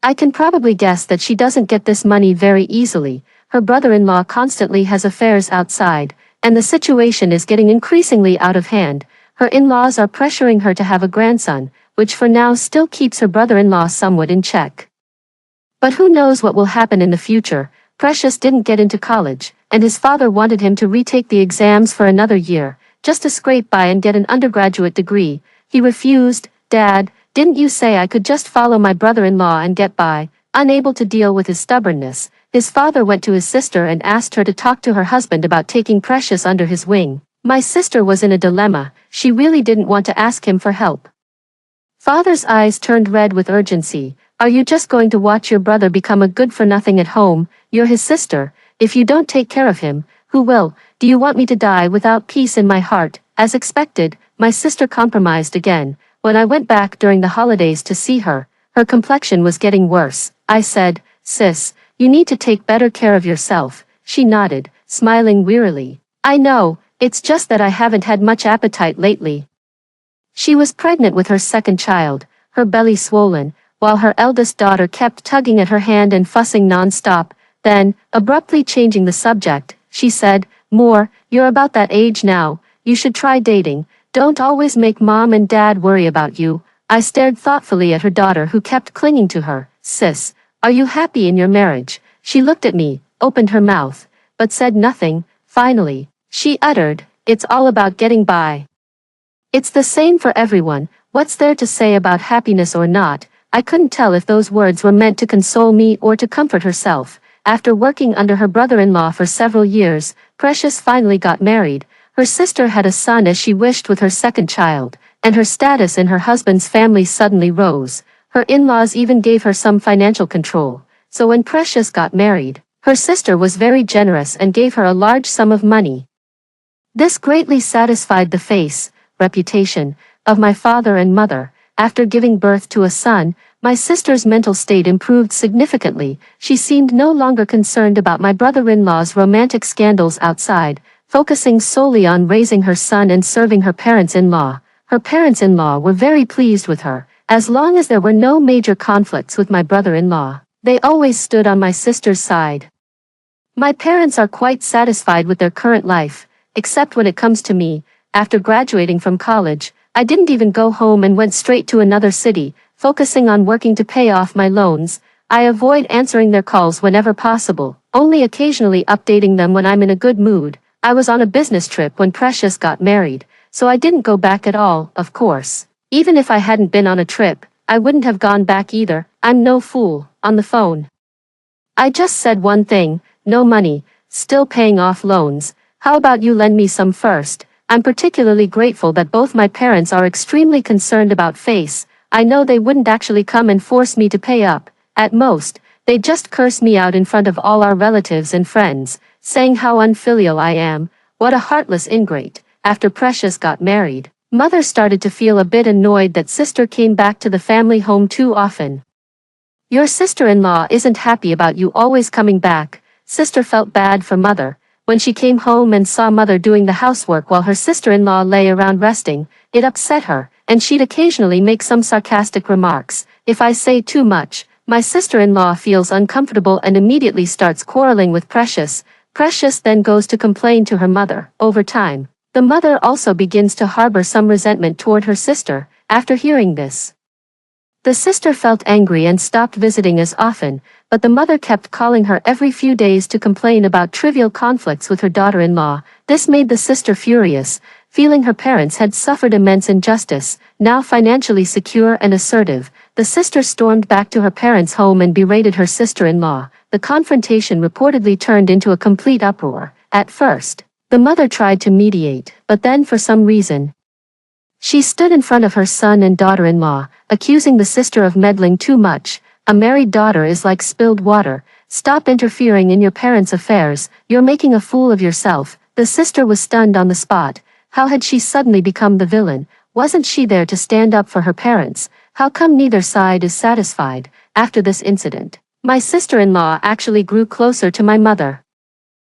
I can probably guess that she doesn't get this money very easily. Her brother-in-law constantly has affairs outside, and the situation is getting increasingly out of hand. Her in-laws are pressuring her to have a grandson, which for now still keeps her brother-in-law somewhat in check. But who knows what will happen in the future. Precious didn't get into college, and his father wanted him to retake the exams for another year, just to scrape by and get an undergraduate degree. He refused. "Dad, didn't you say I could just follow my brother-in-law and get by?" Unable to deal with his stubbornness, his father went to his sister and asked her to talk to her husband about taking Precious under his wing. My sister was in a dilemma. She really didn't want to ask him for help. Father's eyes turned red with urgency. "Are you just going to watch your brother become a good-for-nothing at home? You're his sister. If you don't take care of him, who will? Do you want me to die without peace in my heart?" As expected, my sister compromised again. When I went back during the holidays to see her, her complexion was getting worse. I said, "Sis, you need to take better care of yourself." She nodded, smiling wearily. "I know, it's just that I haven't had much appetite lately." She was pregnant with her second child, her belly swollen, while her eldest daughter kept tugging at her hand and fussing non-stop. Then, abruptly changing the subject, she said, "You're about that age now, you should try dating. Don't always make mom and dad worry about you." I stared thoughtfully at her daughter who kept clinging to her. "Sis, are you happy in your marriage?" She looked at me, opened her mouth, but said nothing. Finally, she uttered, "It's all about getting by." It's the same for everyone. What's there to say about happiness or not? I couldn't tell if those words were meant to console me or to comfort herself. After working under her brother-in-law for several years, Precious finally got married. Her sister had a son as she wished with her second child, and her status in her husband's family suddenly rose. Her in-laws even gave her some financial control. So when Precious got married, her sister was very generous and gave her a large sum of money. This greatly satisfied the reputation of my father and mother. After giving birth to a son, my sister's mental state improved significantly. She seemed no longer concerned about my brother-in-law's romantic scandals outside, focusing solely on raising her son and serving her parents-in-law. Her parents-in-law were very pleased with her. As long as there were no major conflicts with my brother-in-law, they always stood on my sister's side. My parents are quite satisfied with their current life, except when it comes to me. After graduating from college, I didn't even go home and went straight to another city, focusing on working to pay off my loans. I avoid answering their calls whenever possible, only occasionally updating them when I'm in a good mood. I was on a business trip when Precious got married, so I didn't go back at all, of course. Even if I hadn't been on a trip, I wouldn't have gone back either. I'm no fool. On the phone, I just said one thing: no money, still paying off loans. How about you lend me some first? I'm particularly grateful that both my parents are extremely concerned about face. I know they wouldn't actually come and force me to pay up. At most, they'd just curse me out in front of all our relatives and friends, saying how unfilial I am. What a heartless ingrate. After Precious got married, mother started to feel a bit annoyed that sister came back to the family home too often. "Your sister-in-law isn't happy about you always coming back." Sister felt bad for mother. When she came home and saw mother doing the housework while her sister-in-law lay around resting, it upset her, and she'd occasionally make some sarcastic remarks. If I say too much, my sister-in-law feels uncomfortable and immediately starts quarreling with Precious. Precious then goes to complain to her mother. Over time, the mother also begins to harbor some resentment toward her sister. After hearing this, the sister felt angry and stopped visiting as often, but the mother kept calling her every few days to complain about trivial conflicts with her daughter-in-law. This made the sister furious, feeling her parents had suffered immense injustice. Now financially secure and assertive, the sister stormed back to her parents' home and berated her sister-in-law. The confrontation reportedly turned into a complete uproar. At first, the mother tried to mediate, but then for some reason, she stood in front of her son and daughter-in-law, accusing the sister of meddling too much. "A married daughter is like spilled water. Stop interfering in your parents' affairs. You're making a fool of yourself." The sister was stunned on the spot. How had she suddenly become the villain? Wasn't she there to stand up for her parents? How come neither side is satisfied? After this incident, My sister-in-law actually grew closer to my mother.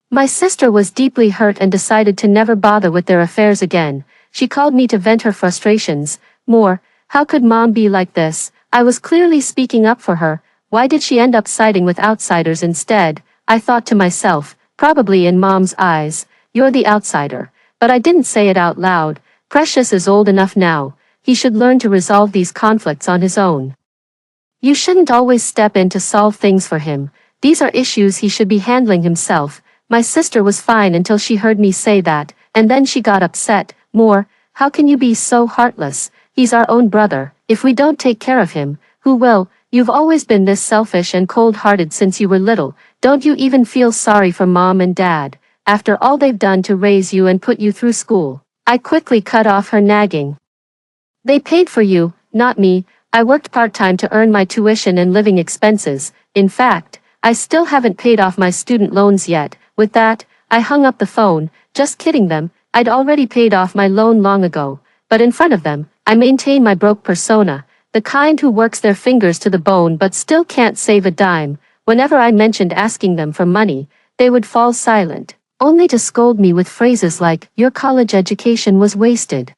My sister was deeply hurt and decided to never bother with their affairs again. She called me to vent her frustrations. More, how could mom be like this? I was clearly speaking up for her. Why did she end up siding with outsiders instead? I thought to myself, probably in mom's eyes, you're the outsider. But I didn't say it out loud. Precious is old enough now. He should learn to resolve these conflicts on his own. You shouldn't always step in to solve things for him. These are issues he should be handling himself. My sister was fine until she heard me say that, and then she got upset. More, how can you be so heartless? He's our own brother. If we don't take care of him, who will? You've always been this selfish and cold-hearted since you were little. Don't you even feel sorry for mom and dad, after all they've done to raise you and put you through school? I quickly cut off her nagging. They paid for you, not me. I worked part-time to earn my tuition and living expenses. In fact, I still haven't paid off my student loans yet. With that, I hung up the phone. Just kidding them, I'd already paid off my loan long ago. But in front of them, I maintain my broke persona, the kind who works their fingers to the bone but still can't save a dime. Whenever I mentioned asking them for money, they would fall silent, only to scold me with phrases like, "Your college education was wasted."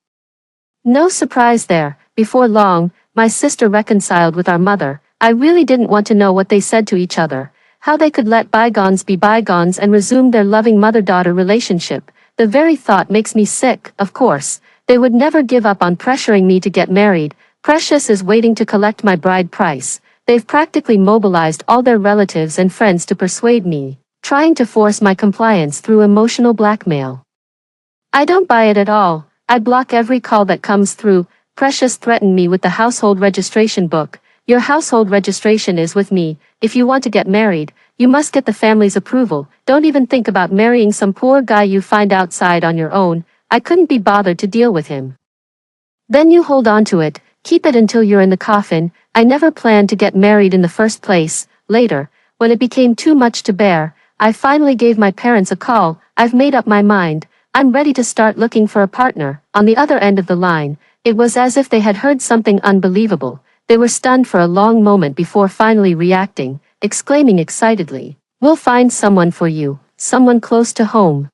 No surprise there. Before long, my sister reconciled with our mother. I really didn't want to know what they said to each other, how they could let bygones be bygones and resume their loving mother-daughter relationship. The very thought makes me sick. Of course, they would never give up on pressuring me to get married. Precious is waiting to collect my bride price. They've practically mobilized all their relatives and friends to persuade me, trying to force my compliance through emotional blackmail. I don't buy it at all. I block every call that comes through. Precious threatened me with the household registration book. Your household registration is with me. If you want to get married, you must get the family's approval. Don't even think about marrying some poor guy you find outside on your own. I couldn't be bothered to deal with him. Then you hold on to it, keep it until you're in the coffin. I never planned to get married in the first place. Later, when it became too much to bear, I finally gave my parents a call. I've made up my mind. I'm ready to start looking for a partner. On the other end of the line, it was as if they had heard something unbelievable. They were stunned for a long moment before finally reacting, exclaiming excitedly, "We'll find someone for you, someone close to home.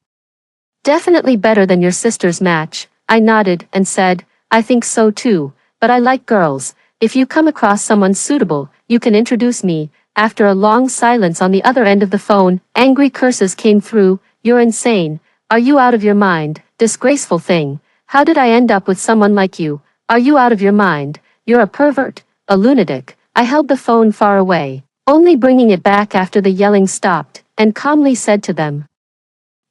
Definitely better than your sister's match." I nodded and said, "I think so too, but I like girls. If you come across someone suitable, you can introduce me." After a long silence on the other end of the phone, angry curses came through. "You're insane. Are you out of your mind? Disgraceful thing. How did I end up with someone like you? Are you out of your mind? You're a pervert, a lunatic." I held the phone far away, only bringing it back after the yelling stopped, and calmly said to them,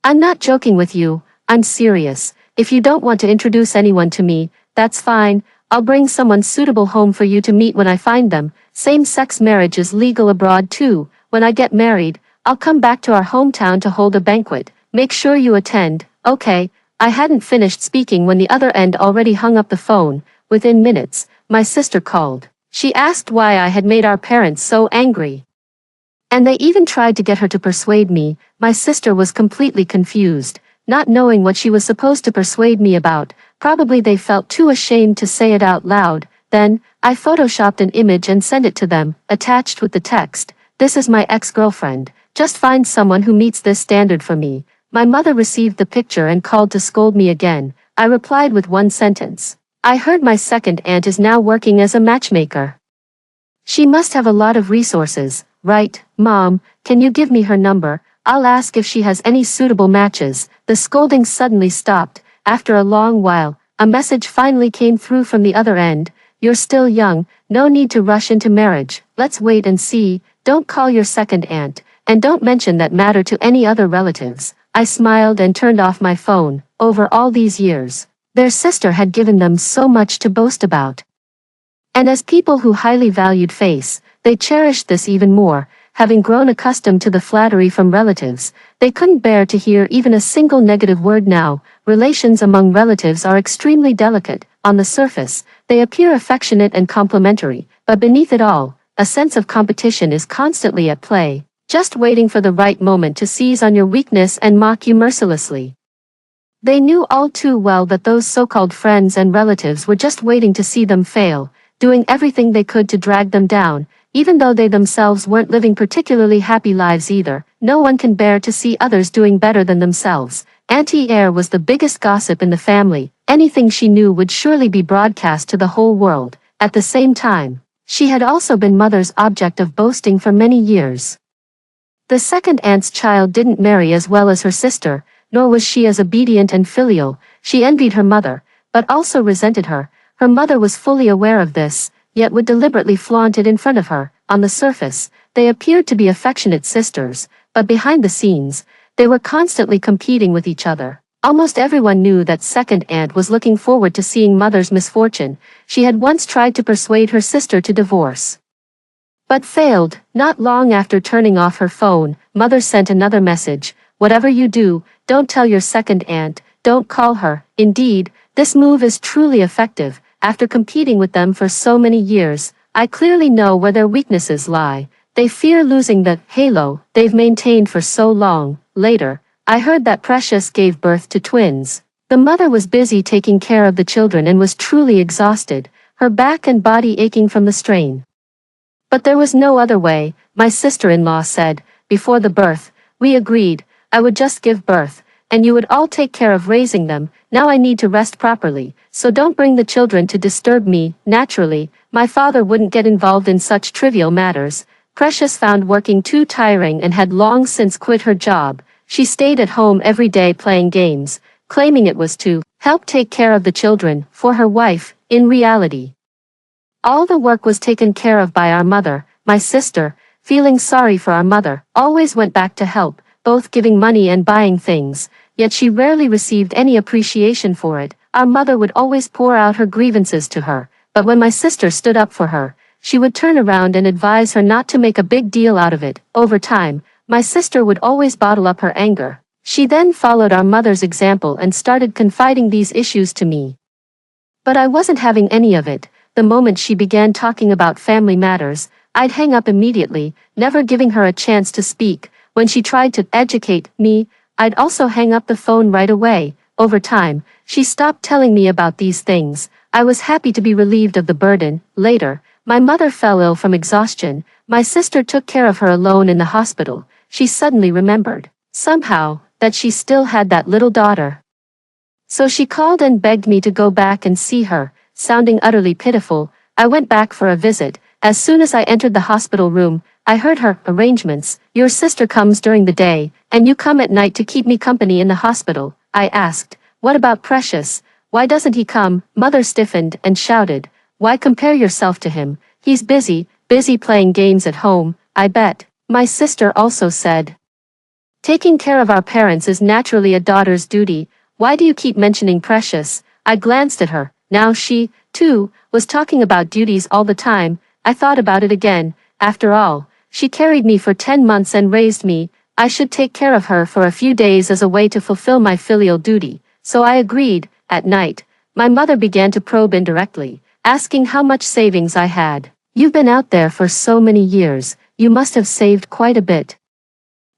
"I'm not joking with you, I'm serious. If you don't want to introduce anyone to me, that's fine. I'll bring someone suitable home for you to meet when I find them. Same-sex marriage is legal abroad too. When I get married, I'll come back to our hometown to hold a banquet. Make sure you attend." Okay. I hadn't finished speaking when the other end already hung up the phone. Within minutes, my sister called. She asked why I had made our parents so angry. And they even tried to get her to persuade me. My sister was completely confused, not knowing what she was supposed to persuade me about. Probably they felt too ashamed to say it out loud. Then, I photoshopped an image and sent it to them, attached with the text, "This is my ex-girlfriend. Just find someone who meets this standard for me." My mother received the picture and called to scold me again. I replied with one sentence. "I heard my second aunt is now working as a matchmaker. She must have a lot of resources, right? Mom, can you give me her number? I'll ask if she has any suitable matches." The scolding suddenly stopped. After a long while, a message finally came through from the other end. "You're still young, no need to rush into marriage. Let's wait and see. Don't call your second aunt, and don't mention that matter to any other relatives." I smiled and turned off my phone. Over all these years, their sister had given them so much to boast about. And as people who highly valued face, they cherished this even more. Having grown accustomed to the flattery from relatives, they couldn't bear to hear even a single negative word now. Relations among relatives are extremely delicate. On the surface, they appear affectionate and complimentary, but beneath it all, a sense of competition is constantly at play, just waiting for the right moment to seize on your weakness and mock you mercilessly. They knew all too well that those so-called friends and relatives were just waiting to see them fail, doing everything they could to drag them down. even though they themselves weren't living particularly happy lives either. No one can bear to see others doing better than themselves. Auntie Air was the biggest gossip in the family. Anything she knew would surely be broadcast to the whole world. At the same time, she had also been Mother's object of boasting for many years. The second aunt's child didn't marry as well as her sister, nor was she as obedient and filial. She envied her mother, but also resented her. Her mother was fully aware of this, yet would deliberately flaunt it in front of her. On the surface, they appeared to be affectionate sisters, but behind the scenes, they were constantly competing with each other. Almost everyone knew that second aunt was looking forward to seeing Mother's misfortune. She had once tried to persuade her sister to divorce, but failed. Not long after turning off her phone, Mother sent another message. Whatever you do, don't tell your second aunt, don't call her. Indeed, this move is truly effective. After competing with them for so many years, I clearly know where their weaknesses lie. They fear losing the halo they've maintained for so long. Later, I heard that Precious gave birth to twins. The mother was busy taking care of the children and was truly exhausted, her back and body aching from the strain. But there was no other way, my sister-in-law said. Before the birth, we agreed, I would just give birth, and you would all take care of raising them. Now I need to rest properly, so don't bring the children to disturb me. Naturally, my father wouldn't get involved in such trivial matters. Precious found working too tiring and had long since quit her job. She stayed at home every day playing games, claiming it was to help take care of the children for her wife. In reality, all the work was taken care of by our mother. My sister, feeling sorry for our mother, always went back to help, both giving money and buying things, yet she rarely received any appreciation for it. Our mother would always pour out her grievances to her, but when my sister stood up for her, she would turn around and advise her not to make a big deal out of it. Over time, my sister would always bottle up her anger. She then followed our mother's example and started confiding these issues to me. But I wasn't having any of it. The moment she began talking about family matters, I'd hang up immediately, never giving her a chance to speak. When she tried to educate me, I'd also hang up the phone right away. Over time, she stopped telling me about these things. I was happy to be relieved of the burden. Later, my mother fell ill from exhaustion. My sister took care of her alone in the hospital. She suddenly remembered, somehow, that she still had that little daughter. So she called and begged me to go back and see her. Sounding utterly pitiful, I went back for a visit. As soon as I entered the hospital room, I heard her arrangements. Your sister comes during the day, and you come at night to keep me company in the hospital. I asked, what about Precious? Why doesn't he come? Mother stiffened and shouted, why compare yourself to him? He's busy playing games at home, I bet. My sister also said, taking care of our parents is naturally a daughter's duty. Why do you keep mentioning Precious? I glanced at her. Now she, too, was talking about duties all the time. I thought about it again. After all, she carried me for 10 months and raised me. I should take care of her for a few days as a way to fulfill my filial duty. So I agreed. At night, my mother began to probe indirectly, asking how much savings I had. You've been out there for so many years, you must have saved quite a bit.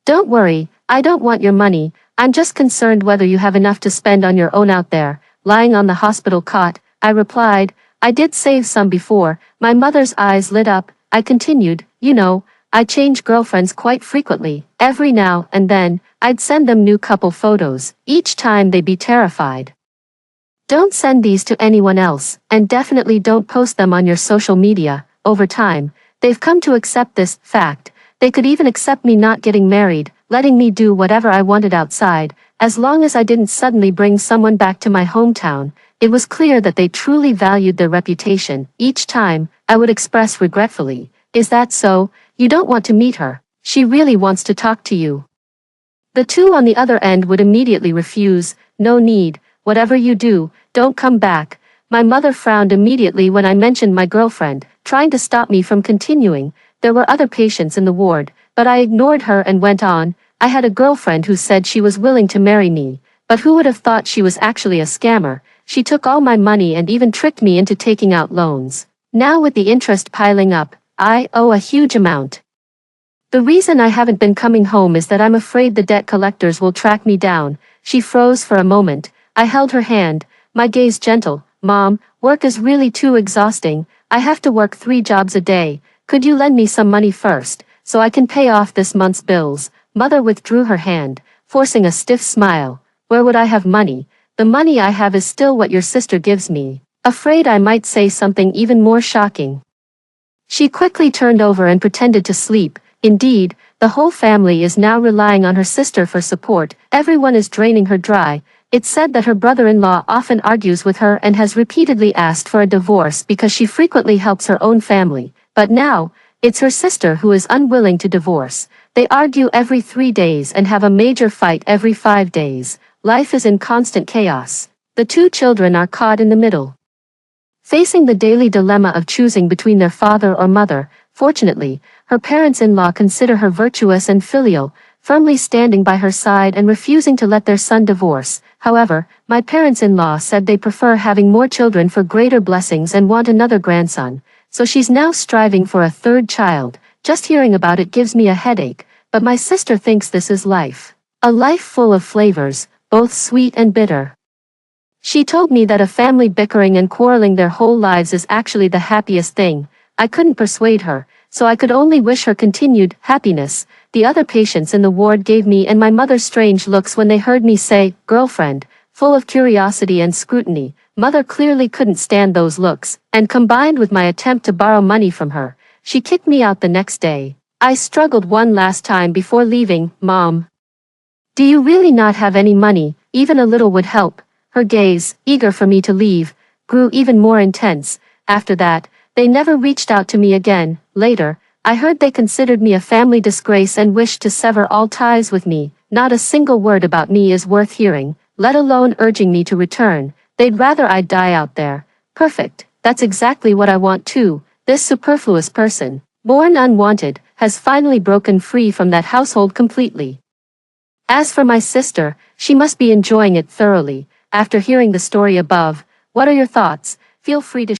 Don't worry, I don't want your money. I'm just concerned whether you have enough to spend on your own out there. Lying on the hospital cot, I replied, I did save some before. My mother's eyes lit up. I continued, you know, I change girlfriends quite frequently. Every now and then, I'd send them new couple photos. Each time they'd be terrified. Don't send these to anyone else, and definitely don't post them on your social media. Over time, they've come to accept this fact. They could even accept me not getting married, letting me do whatever I wanted outside, as long as I didn't suddenly bring someone back to my hometown. It was clear that they truly valued their reputation. Each time, I would express regretfully, is that so? You don't want to meet her. She really wants to talk to you. The two on the other end would immediately refuse. No need. Whatever you do, don't come back. My mother frowned immediately when I mentioned my girlfriend, trying to stop me from continuing. There were other patients in the ward, but I ignored her and went on. I had a girlfriend who said she was willing to marry me, but who would have thought she was actually a scammer? She took all my money and even tricked me into taking out loans. Now with the interest piling up, I owe a huge amount. The reason I haven't been coming home is that I'm afraid the debt collectors will track me down. She froze for a moment. I held her hand, my gaze gentle. Mom, work is really too exhausting. I have to work 3 jobs a day. Could you lend me some money first, so I can pay off this month's bills? Mother withdrew her hand, forcing a stiff smile. Where would I have money? The money I have is still what your sister gives me. Afraid I might say something even more shocking. She quickly turned over and pretended to sleep. Indeed, the whole family is now relying on her sister for support. Everyone is draining her dry. It's said that her brother-in-law often argues with her and has repeatedly asked for a divorce because she frequently helps her own family. But now, it's her sister who is unwilling to divorce. They argue every 3 days and have a major fight every 5 days. Life is in constant chaos. The two children are caught in the middle, facing the daily dilemma of choosing between their father or mother. Fortunately, her parents-in-law consider her virtuous and filial, firmly standing by her side and refusing to let their son divorce. However, my parents-in-law said they prefer having more children for greater blessings and want another grandson, so she's now striving for a third child. Just hearing about it gives me a headache, but my sister thinks this is life. A life full of flavors, both sweet and bitter. She told me that a family bickering and quarreling their whole lives is actually the happiest thing. I couldn't persuade her, so I could only wish her continued happiness. The other patients in the ward gave me and my mother strange looks when they heard me say, girlfriend, full of curiosity and scrutiny. Mother clearly couldn't stand those looks, and combined with my attempt to borrow money from her, she kicked me out the next day. I struggled one last time before leaving. Mom, do you really not have any money? Even a little would help. Her gaze, eager for me to leave, grew even more intense. After that, they never reached out to me again. Later, I heard they considered me a family disgrace and wished to sever all ties with me. Not a single word about me is worth hearing, let alone urging me to return. They'd rather I die out there. Perfect, that's exactly what I want too. This superfluous person, born unwanted, has finally broken free from that household completely. As for my sister, she must be enjoying it thoroughly. After hearing the story above, what are your thoughts? Feel free to